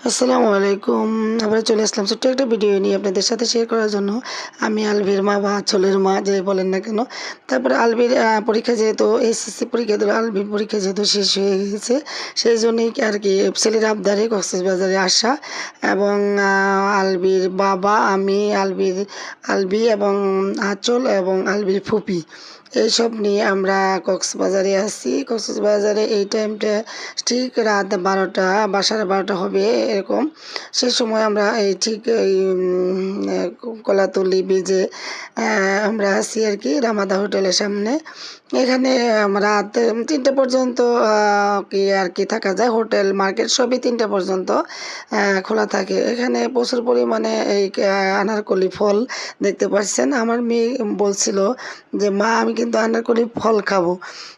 আসসালামু আলাইকুম। আমরা চলে আসলাম ছোট্ট একটা ভিডিও নিয়ে আপনাদের সাথে শেয়ার করার জন্য। আমি আলভির মা বা আঁচলের মা যাই বলেন না কেন। তারপরে আলভির পরীক্ষা যেহেতু এসএসসি পরীক্ষা দিল, আলভির পরীক্ষা যেহেতু শেষ হয়ে গেছে, সেই জন্যই আর কি ছেলের আবদারে কক্সবাজারে আসা। এবং আলভির বাবা, আমি, আলভি এবং আঁচল এবং আলভির ফুপি এইসব নিয়ে আমরা কক্সবাজারে আসি। কক্সবাজারে এই টাইমটা ঠিক রাত 12টা বা 12:30 হবে এরকম। সে সময় আমরা এই ঠিক এই কলাতলি ব্রিজে আমরা আছি আর কি, রামাদা হোটেলের সামনে। এখানে রাত 3টে পর্যন্ত কি আর কি থাকা যায়। হোটেল মার্কেট সবই 3টে পর্যন্ত খোলা থাকে। এখানে প্রচুর পরিমাণে এই আনারকলি ফল দেখতে পাচ্ছেন। আমার মেয়ে বলছিল যে মা আমি কিন্তু আনারকলি ফল খাবো।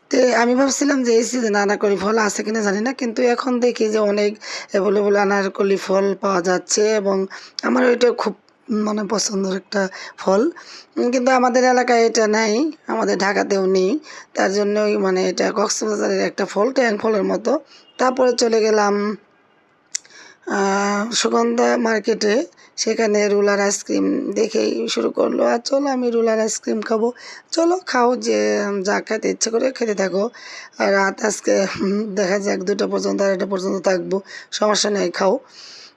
তো আমি ভাবছিলাম যে এই সিজনে আনারকলি ফল আছে কিনা জানি না, কিন্তু এখন দেখি যে অনেক অ্যাভেলেবল আনারকলি ফল পাওয়া যাচ্ছে এবং আমার ওইটা খুব মানে পছন্দের একটা ফল। কিন্তু আমাদের এলাকায় এটা নেই, আমাদের ঢাকাতেও নেই। তার জন্যই মানে এটা কক্সবাজারের একটা ফল, ট্যাং ফলের মতো। তারপরে চলে গেলাম সুগন্ধা মার্কেটে। সেখানে রুলার আইসক্রিম দেখেই শুরু করলো, আর চলো আমি রুলার আইসক্রিম খাবো। চলো খাও, যে যা খেতে ইচ্ছে করে খেতে থাকো। আর রাত আজকে দেখা যাক 2টা পর্যন্ত, 2:30 পর্যন্ত থাকবো, সমস্যা নেই, খাও।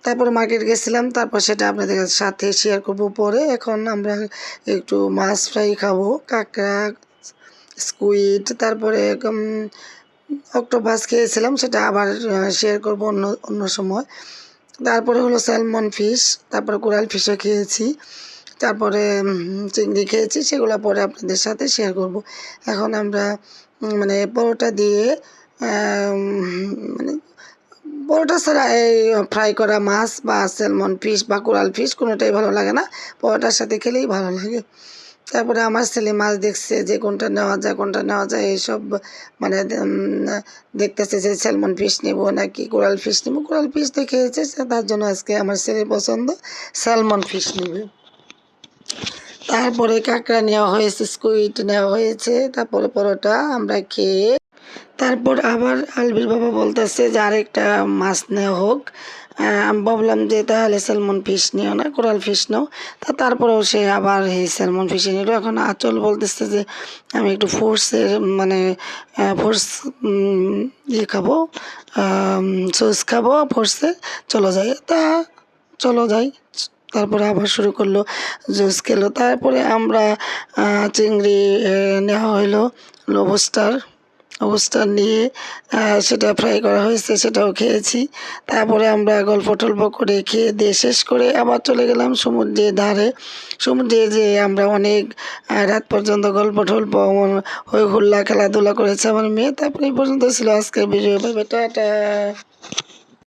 তারপর মার্কেট গেছিলাম, তারপর সেটা আপনাদের সাথে শেয়ার করব পরে। এখন আমরা একটু মাছ ফ্রাই খাবো, কাঁকড়া, স্কুইড, তারপরে অক্টোপাস খেয়েছিলাম, সেটা আবার শেয়ার করব অন্য অন্য সময়। তারপরে হলো স্যালমন ফিশ, তারপরে কোরাল ফিশও খেয়েছি, তারপরে চিংড়ি খেয়েছি, সেগুলো পরে আপনাদের সাথে শেয়ার করব। এখন আমরা মানে পরোটা দিয়ে মানে পরোটা ছাড়া এই ফ্রাই করা মাছ বা স্যালমন ফিশ বা কোরাল ফিশ কোনোটাই ভালো লাগে না, পরোটার সাথে খেলেই ভালো লাগে। তারপরে আমার ছেলে মাছ দেখছে যে কোনটা নেওয়া যায় কোনটা নেওয়া যায় এইসব, মানে দেখতেছে যে স্যালমন ফিশ নেবো নাকি কোরাল ফিশ নেবো। কোরাল ফিশ তো খেয়েছে, তার জন্য আজকে আমার ছেলের পছন্দ স্যালমন ফিশ নেবে। তারপরে কাঁকড়া নেওয়া হয়েছে, স্কুইড নেওয়া হয়েছে, তারপরে পরোটা আমরা খেয়ে তারপর আবার আলভির বাবা বলতেছে যে আরেকটা মাছ নেওয়া হোক। আমি ভাবলাম যে তাহলে স্যালমন ফিশ নিও না, কোরাল ফিশ নাও। তারপরেও সে আবার এই স্যালমন ফিশ নিল। এখন আঁচল বলতেছে যে আমি একটু ফোর্সের মানে ফোর্স ইয়ে খাবো, সস খাবো ফোর্সে, চলো যাই। চলো যাই। তারপরে আবার শুরু করলো, জুস খেলো। তারপরে আমরা চিংড়ি নেওয়া হলো, লবস্টার অবস্থান নিয়ে সেটা ফ্রাই করা হয়েছে, সেটাও খেয়েছি। তারপরে আমরা গল্প টল্প করে খেয়ে দিয়ে শেষ করে আবার চলে গেলাম সমুদ্রের ধারে। সমুদ্রে যে আমরা অনেক রাত পর্যন্ত গল্প টল্প হই হুল্লা খেলাধুলা করেছে আমার মেয়ে। তারপরে এই পর্যন্ত ছিল আজকের ভিডিও। টাটা।